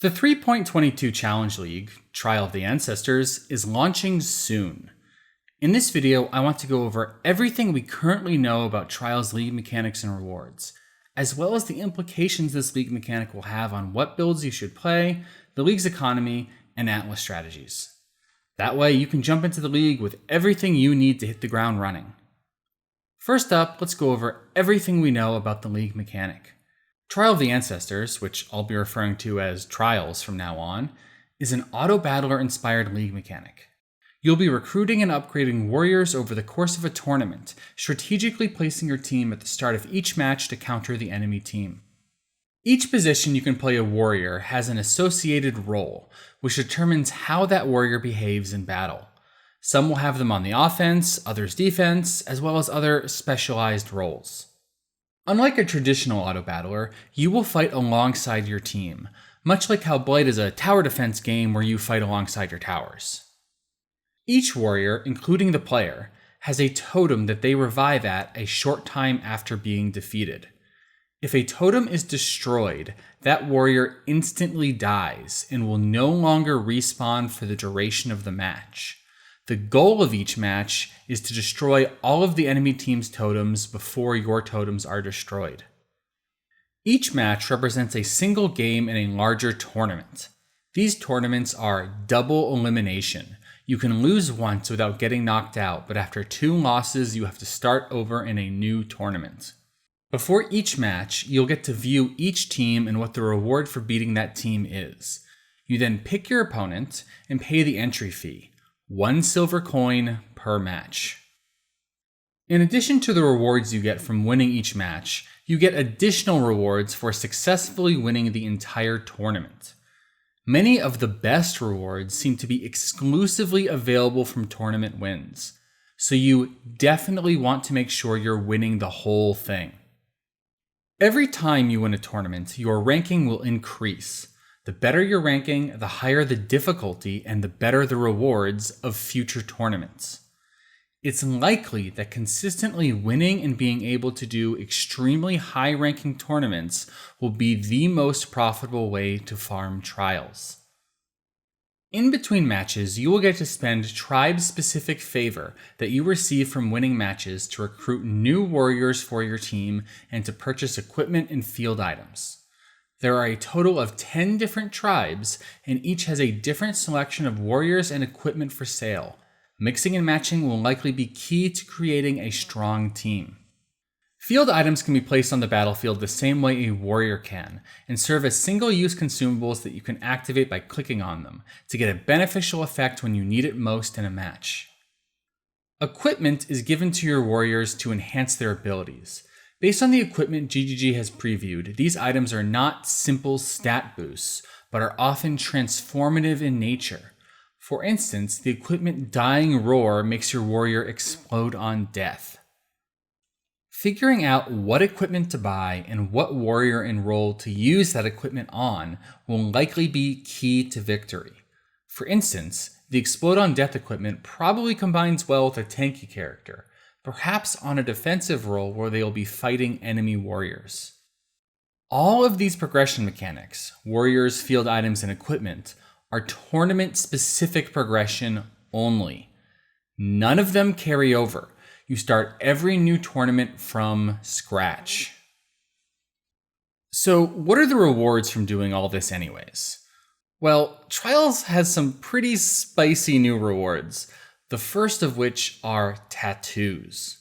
The 3.22 Challenge League, Trial of the Ancestors, is launching soon. In this video, I want to go over everything we currently know about Trial's league mechanics and rewards, as well as the implications this league mechanic will have on what builds you should play, the league's economy, and Atlas strategies. That way, you can jump into the league with everything you need to hit the ground running. First up, let's go over everything we know about the league mechanic. Trial of the Ancestors, which I'll be referring to as Trials from now on, is an auto-battler inspired league mechanic. You'll be recruiting and upgrading warriors over the course of a tournament, strategically placing your team at the start of each match to counter the enemy team. Each position you can play a warrior has an associated role, which determines how that warrior behaves in battle. Some will have them on the offense, others defense, as well as other specialized roles. Unlike a traditional auto-battler, you will fight alongside your team, much like how Blight is a tower defense game where you fight alongside your towers. Each warrior, including the player, has a totem that they revive at a short time after being defeated. If a totem is destroyed, that warrior instantly dies and will no longer respawn for the duration of the match. The goal of each match is to destroy all of the enemy team's totems before your totems are destroyed. Each match represents a single game in a larger tournament. These tournaments are double elimination. You can lose once without getting knocked out, but after 2 losses, you have to start over in a new tournament. Before each match, you'll get to view each team and what the reward for beating that team is. You then pick your opponent and pay the entry fee. 1 silver coin per match. In addition to the rewards you get from winning each match, you get additional rewards for successfully winning the entire tournament. Many of the best rewards seem to be exclusively available from tournament wins, so you definitely want to make sure you're winning the whole thing. Every time you win a tournament, your ranking will increase. The better your ranking, the higher the difficulty, and the better the rewards of future tournaments. It's likely that consistently winning and being able to do extremely high-ranking tournaments will be the most profitable way to farm trials. In between matches, you will get to spend tribe-specific favor that you receive from winning matches to recruit new warriors for your team and to purchase equipment and field items. There are a total of 10 different tribes, and each has a different selection of warriors and equipment for sale. Mixing and matching will likely be key to creating a strong team. Field items can be placed on the battlefield the same way a warrior can, and serve as single-use consumables that you can activate by clicking on them, to get a beneficial effect when you need it most in a match. Equipment is given to your warriors to enhance their abilities. Based on the equipment GGG has previewed, these items are not simple stat boosts, but are often transformative in nature. For instance, the equipment Dying Roar makes your warrior explode on death. Figuring out what equipment to buy and what warrior and role to use that equipment on will likely be key to victory. For instance, the Explode on Death equipment probably combines well with a tanky character, perhaps on a defensive role where they will be fighting enemy warriors. All of these progression mechanics, warriors, field items, and equipment, are tournament-specific progression only. None of them carry over. You start every new tournament from scratch. So what are the rewards from doing all this anyways? Well, Trials has some pretty spicy new rewards. The first of which are tattoos.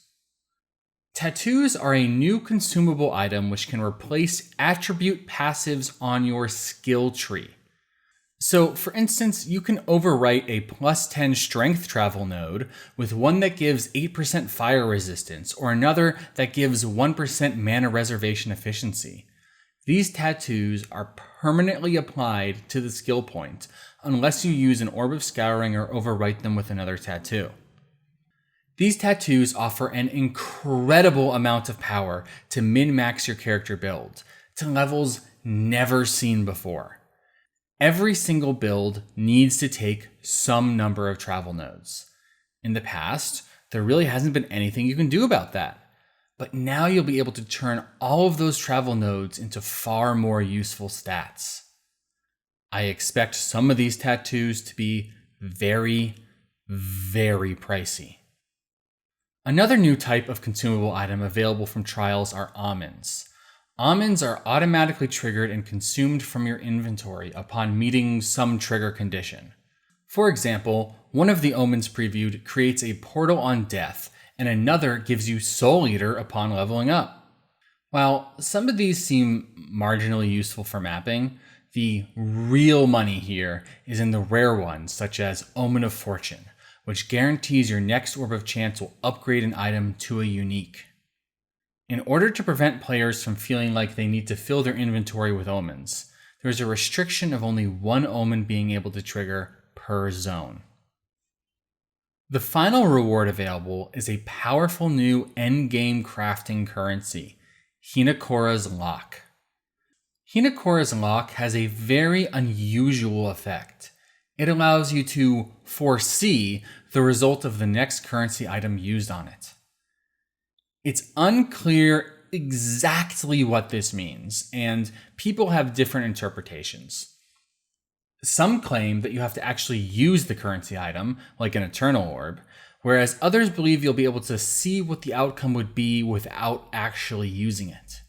Tattoos are a new consumable item which can replace attribute passives on your skill tree. So, for instance, you can overwrite a +10 strength travel node with one that gives 8% fire resistance or another that gives 1% mana reservation efficiency. These tattoos are permanently applied to the skill point, unless you use an Orb of Scouring or overwrite them with another tattoo. These tattoos offer an incredible amount of power to min-max your character build, to levels never seen before. Every single build needs to take some number of travel nodes. In the past, there really hasn't been anything you can do about that. But now you'll be able to turn all of those travel nodes into far more useful stats. I expect some of these tattoos to be very, very pricey. Another new type of consumable item available from trials are Omens. Omens are automatically triggered and consumed from your inventory upon meeting some trigger condition. For example, one of the Omens previewed creates a portal on death, and another gives you Soul Eater upon leveling up. While some of these seem marginally useful for mapping, the real money here is in the rare ones such as Omen of Fortune, which guarantees your next Orb of Chance will upgrade an item to a unique. In order to prevent players from feeling like they need to fill their inventory with Omens, there is a restriction of only one Omen being able to trigger per zone. The final reward available is a powerful new endgame crafting currency, Hinekora's Lock. Hinekora's Lock has a very unusual effect. It allows you to foresee the result of the next currency item used on it. It's unclear exactly what this means, and people have different interpretations. Some claim that you have to actually use the currency item, like an Eternal Orb, whereas others believe you'll be able to see what the outcome would be without actually using it.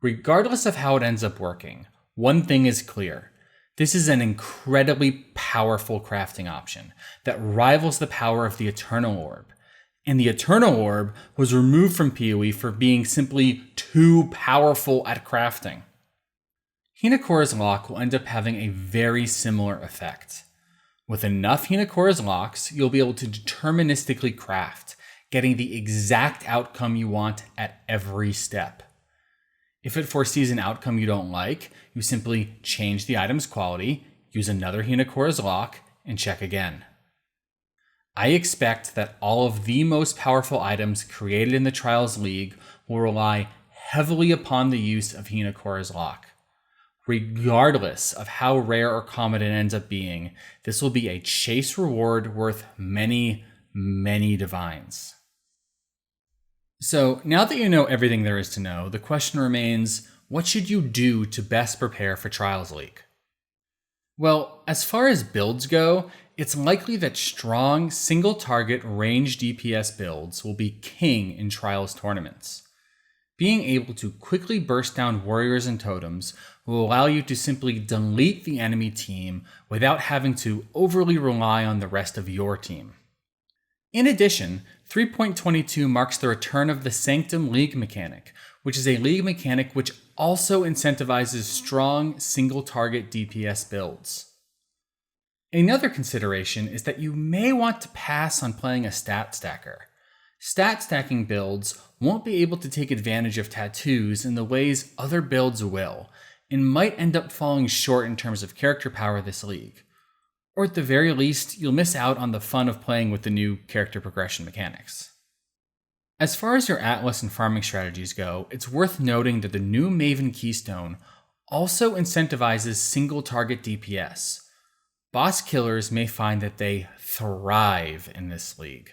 Regardless of how it ends up working, one thing is clear. This is an incredibly powerful crafting option that rivals the power of the Eternal Orb. And the Eternal Orb was removed from PoE for being simply too powerful at crafting. Hinekora's Lock will end up having a very similar effect. With enough Hinekora's Locks, you'll be able to deterministically craft, getting the exact outcome you want at every step. If it foresees an outcome you don't like, you simply change the item's quality, use another Hinekora's Lock, and check again. I expect that all of the most powerful items created in the Trials League will rely heavily upon the use of Hinekora's Lock. Regardless of how rare or common it ends up being, this will be a chase reward worth many, many divines. So now that you know everything there is to know, the question remains, what should you do to best prepare for Trials League? Well, as far as builds go, it's likely that strong, single-target range DPS builds will be king in Trials tournaments. Being able to quickly burst down warriors and totems will allow you to simply delete the enemy team without having to overly rely on the rest of your team. In addition, 3.22 marks the return of the Sanctum League mechanic, which is a league mechanic which also incentivizes strong, single-target DPS builds. Another consideration is that you may want to pass on playing a stat stacker. Stat stacking builds won't be able to take advantage of tattoos in the ways other builds will, and might end up falling short in terms of character power this league. Or at the very least, you'll miss out on the fun of playing with the new character progression mechanics. As far as your Atlas and farming strategies go, it's worth noting that the new Maven Keystone also incentivizes single target DPS. Boss killers may find that they thrive in this league.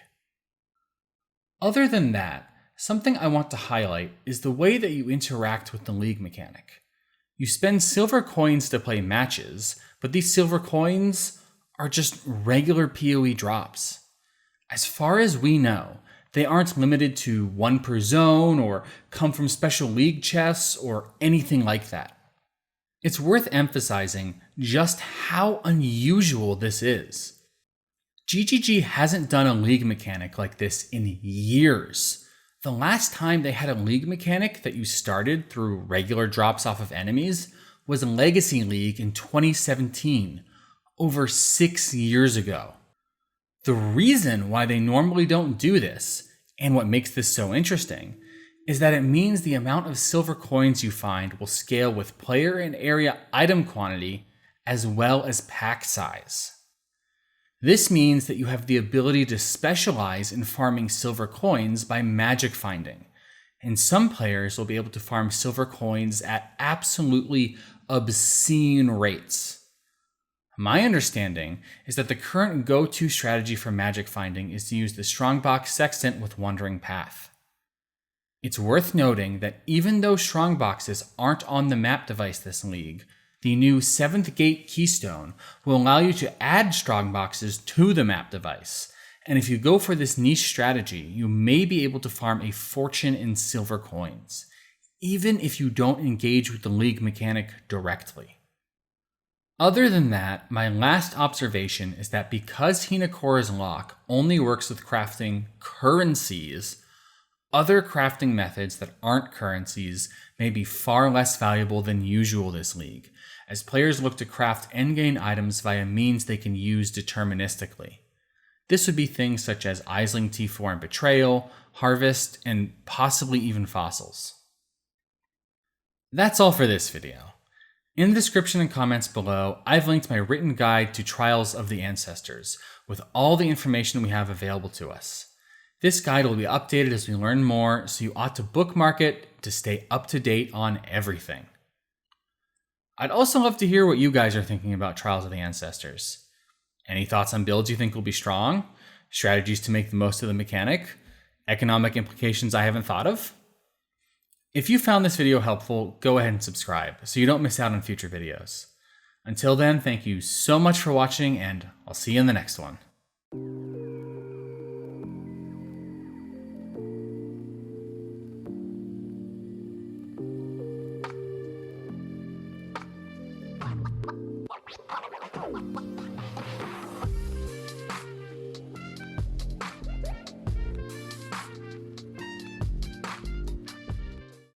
Other than that, something I want to highlight is the way that you interact with the league mechanic. You spend silver coins to play matches, but these silver coins are just regular PoE drops. As far as we know, they aren't limited to one per zone or come from special league chests or anything like that. It's worth emphasizing just how unusual this is. GGG hasn't done a league mechanic like this in years. The last time they had a league mechanic that you started through regular drops off of enemies was Legacy League in 2017, over 6 years ago. The reason why they normally don't do this, and what makes this so interesting, is that it means the amount of silver coins you find will scale with player and area item quantity as well as pack size. This means that you have the ability to specialize in farming silver coins by magic finding, and some players will be able to farm silver coins at absolutely obscene rates. My understanding is that the current go-to strategy for magic finding is to use the Strongbox Sextant with Wandering Path. It's worth noting that even though Strongboxes aren't on the map device this league, The new 7th Gate Keystone will allow you to add strongboxes to the map device. And if you go for this niche strategy, you may be able to farm a fortune in silver coins, even if you don't engage with the League mechanic directly. Other than that, my last observation is that because Hinekora's lock only works with crafting currencies, other crafting methods that aren't currencies may be far less valuable than usual this league, as players look to craft endgame items via means they can use deterministically. This would be things such as Aisling T4 and Betrayal, Harvest, and possibly even fossils. That's all for this video. In the description and comments below, I've linked my written guide to Trials of the Ancestors, with all the information we have available to us. This guide will be updated as we learn more, so you ought to bookmark it to stay up to date on everything. I'd also love to hear what you guys are thinking about Trials of the Ancestors. Any thoughts on builds you think will be strong? Strategies to make the most of the mechanic? Economic implications I haven't thought of? If you found this video helpful, go ahead and subscribe so you don't miss out on future videos. Until then, thank you so much for watching, and I'll see you in the next one.